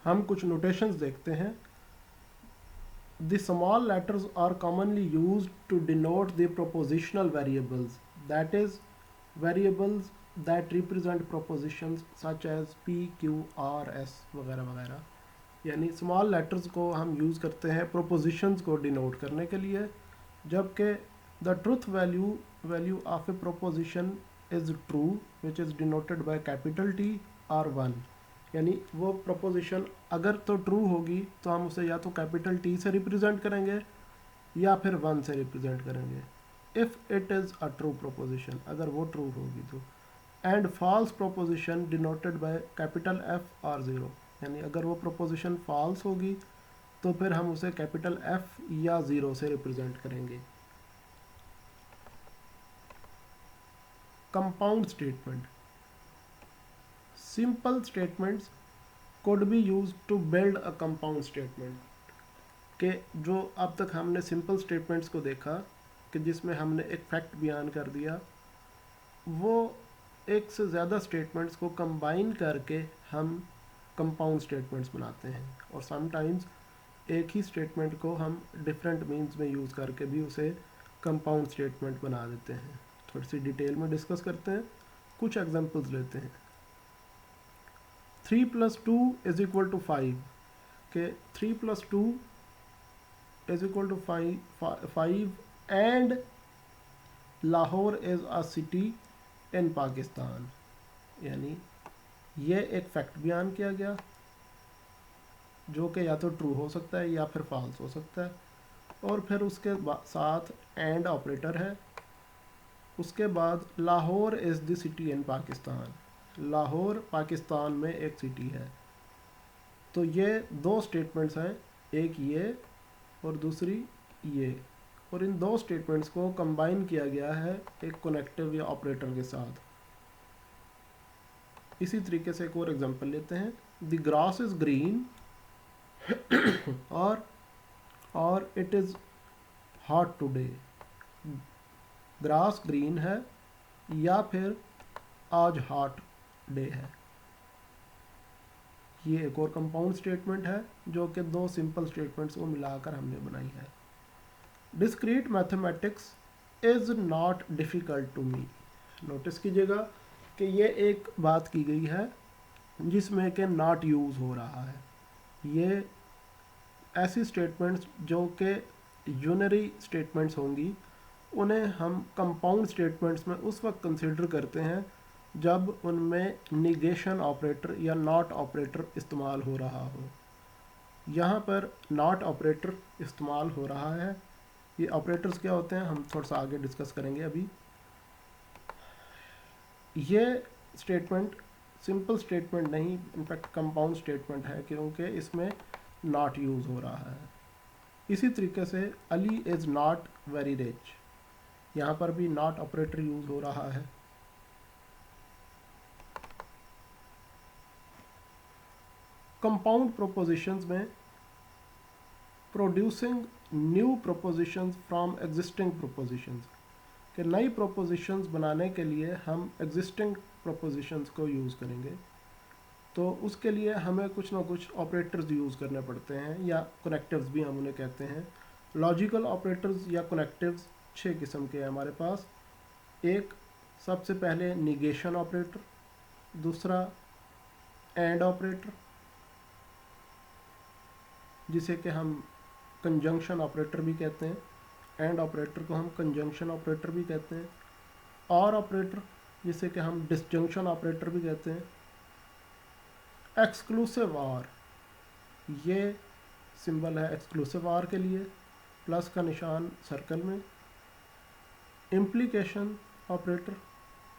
हम कुछ नोटेशंस देखते हैं। The small letters are commonly used to denote the propositional variables, that is variables that represent propositions such as P Q R S वगैरह वगैरह। यानी small letters को हम यूज़ करते हैं प्रोपोजिशंस को डिनोट करने के लिए, जबकि the truth value of A proposition is true which is denoted by capital T R one. यानी वो प्रोपोजिशन अगर तो ट्रू होगी तो हम उसे या तो कैपिटल टी से रिप्रेजेंट करेंगे या फिर वन से रिप्रेजेंट करेंगे, if it is a true proposition, अगर वो ट्रू होगी तो। And false proposition denoted by capital F or zero. यानी अगर वो प्रोपोजिशन फॉल्स होगी तो फिर हम उसे कैपिटल एफ या ज़ीरो से रिप्रेजेंट करेंगे। Compound statement, simple statements could be used to build a compound statement। के जो अब तक हमने सिंपल स्टेटमेंट्स को देखा कि जिसमें हमने एक फैक्ट बयान कर दिया, वो एक से ज़्यादा स्टेटमेंट्स को कंबाइन करके हम कंपाउंड स्टेटमेंट्स बनाते हैं, और समटाइम्स एक ही स्टेटमेंट को हम डिफरेंट मीन्स में यूज़ करके भी उसे कंपाउंड स्टेटमेंट बना देते हैं। थोड़ी सी डिटेल में डिस्कस करते हैं, कुछ एग्जांपल्स लेते हैं। 3 + 2 = 5 के 3 + 2 = 5 and Lahore is a city in Pakistan. यानी ये एक फैक्ट बयान किया गया जो कि या तो ट्रू हो सकता है या फिर फॉल्स हो सकता है, और फिर उसके साथ एंड ऑपरेटर है। उसके बाद Lahore is the city in Pakistan, Lahore Pakistan में एक सिटी है। तो ये दो स्टेटमेंट्स हैं, एक ये और दूसरी ये, और इन दो स्टेटमेंट्स को कंबाइन किया गया है एक कनेक्टिव या ऑपरेटर के साथ। इसी तरीके से एक और एग्जांपल लेते हैं। द ग्रास इज़ ग्रीन और it is hot today. Grass green है या फिर आज हॉट डे है। ये एक और कंपाउंड स्टेटमेंट है जो कि दो सिंपल स्टेटमेंट्स को मिलाकर हमने बनाई है। Discrete mathematics is not difficult to me. Notice कीजिएगा कि ये एक बात की गई है जिसमें कि नॉट यूज़ हो रहा है। ये ऐसी स्टेटमेंट्स जो कि यूनरी स्टेटमेंट्स होंगी उन्हें हम कंपाउंड स्टेटमेंट्स में उस वक्त कंसिडर करते हैं जब उनमें निगेशन ऑपरेटर या नॉट ऑपरेटर इस्तेमाल हो रहा हो। यहाँ पर नॉट ऑपरेटर इस्तेमाल हो रहा है। ये ऑपरेटर्स क्या होते हैं हम थोड़ा सा आगे डिस्कस करेंगे। अभी ये स्टेटमेंट सिंपल स्टेटमेंट नहीं, इनफैक्ट कंपाउंड स्टेटमेंट है क्योंकि इसमें नॉट यूज़ हो रहा है। इसी तरीके से Ali is not very rich, यहाँ पर भी नॉट ऑपरेटर यूज़ हो रहा है। कंपाउंड प्रोपोजिशंस में producing new propositions from existing propositions, कि नई प्रोपोजिशंस बनाने के लिए हम एग्जिस्टिंग प्रोपोजिशंस को यूज़ करेंगे। तो उसके लिए हमें कुछ ना कुछ ऑपरेटर्स यूज़ करने पड़ते हैं, या कनेक्टिव्स भी हम उन्हें कहते हैं। लॉजिकल ऑपरेटर्स या कनेक्टिव्स 6 किस्म के हैं हमारे पास। एक सबसे पहले निगेशन ऑपरेटर, दूसरा एंड ऑपरेटर जिसे कि हम कंजंक्शन ऑपरेटर भी कहते हैं, एंड ऑपरेटर को हम कंजंक्शन ऑपरेटर भी कहते हैं, और ऑपरेटर जिसे कि हम डिसजंक्शन ऑपरेटर भी कहते हैं। एक्सक्लूसिव आर, ये सिंबल है एक्सक्लूसिव आर के लिए, प्लस का निशान सर्कल में। इम्प्लीकेशन ऑपरेटर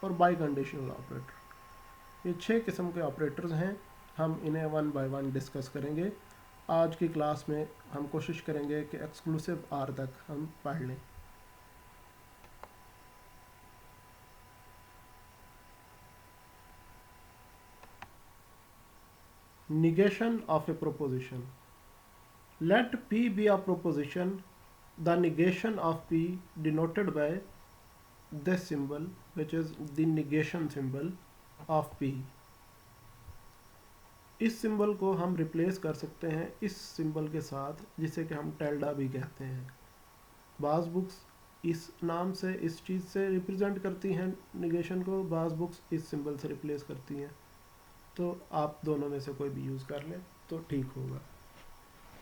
और बाई कंडीशनल ऑपरेटर, ये 6 किस्म के ऑपरेटर्स हैं। हम इन्हें वन बाय वन डिस्कस करेंगे। आज की क्लास में हम कोशिश करेंगे कि एक्सक्लूसिव आर तक हम पढ़ लें। Negation of a proposition. Let P be a proposition. The negation of P denoted by this symbol, which is the negation symbol of P. इस सिंबल को हम रिप्लेस कर सकते हैं इस सिंबल के साथ, जिसे कि हम टेल्डा भी कहते हैं। बाज़ बुक्स इस नाम से, इस चीज़ से रिप्रेजेंट करती हैं निगेशन को, बाज़ बुक्स इस सिंबल से रिप्लेस करती हैं। तो आप दोनों में से कोई भी यूज़ कर लें तो ठीक होगा।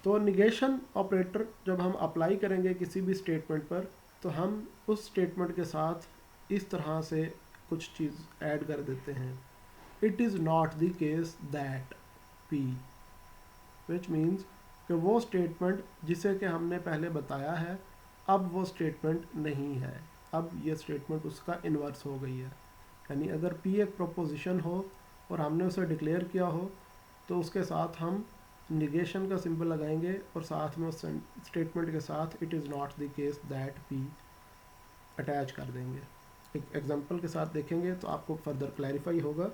तो निगेशन ऑपरेटर जब हम अप्लाई करेंगे किसी भी स्टेटमेंट पर, तो हम उस स्टेटमेंट के साथ इस तरह से कुछ चीज़ ऐड कर देते हैं। It is not the case that P, which means कि वो स्टेटमेंट जिसे कि हमने पहले बताया है, अब वो स्टेटमेंट नहीं है, अब ये स्टेटमेंट उसका इन्वर्स हो गई है। यानी अगर पी एक प्रोपोजिशन हो और हमने उसे डिक्लेयर किया हो, तो उसके साथ हम निगेशन का सिंबल लगाएंगे और साथ में उस स्टेटमेंट के साथ it is not the case that P attach कर देंगे। एक एग्जांपल के साथ देखेंगे तो आपको फर्दर क्लैरिफाई होगा।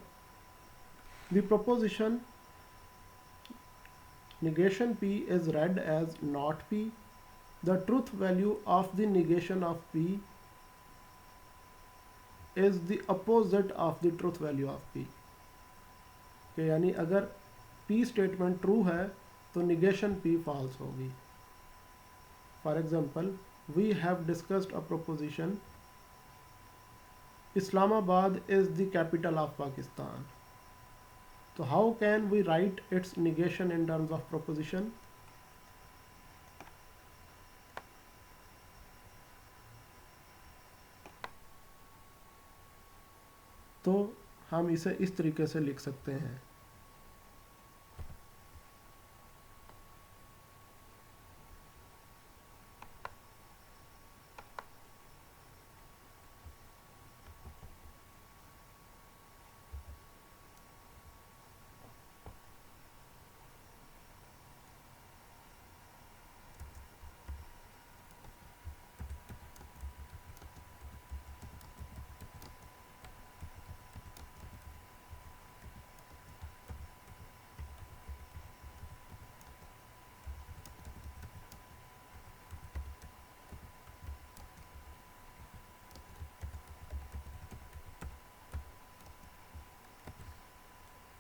The proposition negation P is read as not P. The truth value of the negation of P is the opposite of the truth value of P. कि यानी अगर P स्टेटमेंट ट्रू है तो negation P false होगी। For example, we have discussed a proposition Islamabad is the capital of Pakistan. तो how can we write its negation in terms of proposition? तो हम इसे इस तरीके से लिख सकते हैं।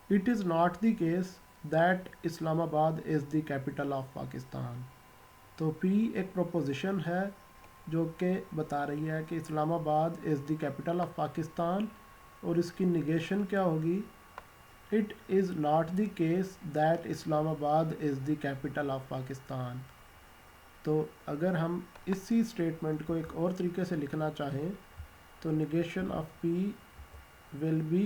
It is not the case that Islamabad is the capital of Pakistan. तो P एक प्रोपोजिशन है जो कि बता रही है कि Islamabad is the capital of Pakistan, और इसकी निगेशन क्या होगी? It is not the case that Islamabad is the capital of Pakistan. तो अगर हम इसी स्टेटमेंट को एक और तरीके से लिखना चाहें तो negation of P will be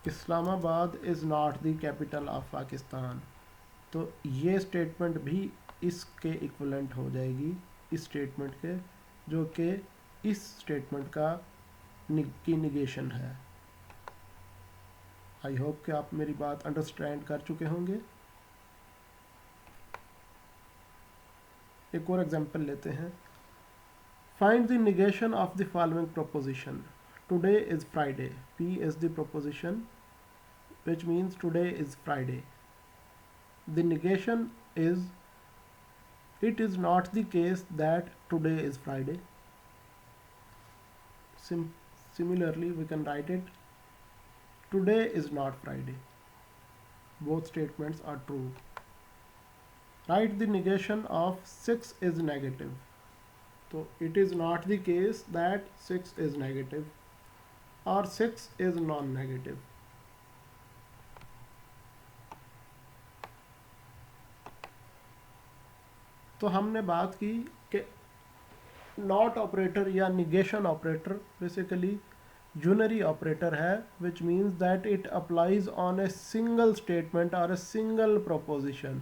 Islamabad is not the capital of Pakistan. तो ये स्टेटमेंट भी इसके इक्वलेंट हो जाएगी, इस स्टेटमेंट के, जो कि इस स्टेटमेंट की निगेशन है। आई होप कि आप मेरी बात अंडरस्टैंड कर चुके होंगे। एक और एग्जांपल लेते हैं। Find the negation of the following proposition. Today is Friday. P is the proposition which means today is Friday. The negation is it is not the case that today is Friday. Similarly, we can write it today is not Friday. Both statements are true. Write the negation of 6 is negative. So it is not the case that 6 is negative or 6 is non-negative. तो हमने बात की कि not operator या negation operator basically unary operator है, which means that it applies on a single statement और a single proposition.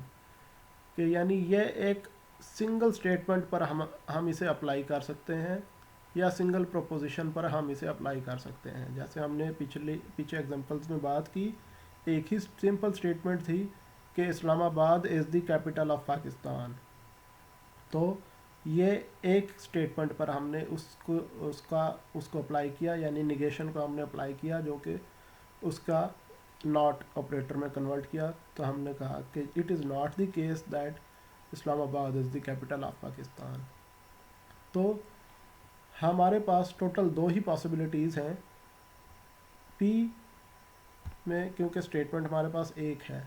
कि यानी ये एक सिंगल स्टेटमेंट पर हम इसे अप्लाई कर सकते हैं या सिंगल प्रोपोजिशन पर हम इसे अप्लाई कर सकते हैं। जैसे हमने पीछे एग्जांपल्स में बात की, एक ही सिंपल स्टेटमेंट थी कि Islamabad is the capital of Pakistan. तो ये एक स्टेटमेंट पर हमने उसको अप्लाई किया, यानी निगेशन को हमने अप्लाई किया, जो कि उसका नॉट ऑपरेटर में कन्वर्ट किया, तो हमने कहा कि it is not the case that Islamabad is the capital of Pakistan. तो हमारे पास टोटल दो ही पॉसिबिलिटीज़ हैं पी में, क्योंकि स्टेटमेंट हमारे पास एक है,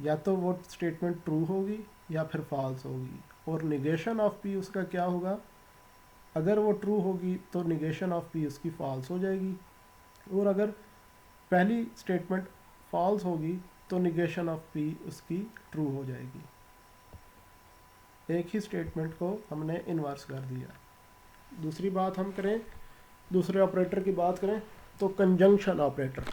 या तो वो स्टेटमेंट ट्रू होगी या फिर फॉल्स होगी, और निगेशन ऑफ पी उसका क्या होगा, अगर वो ट्रू होगी तो निगेशन ऑफ पी उसकी फॉल्स हो जाएगी, और अगर पहली स्टेटमेंट फॉल्स होगी तो निगेशन ऑफ पी उसकी ट्रू हो जाएगी। एक ही स्टेटमेंट को हमने इन्वर्स कर दिया। दूसरी बात हम करें, दूसरे ऑपरेटर की बात करें तो कंजंक्शन ऑपरेटर।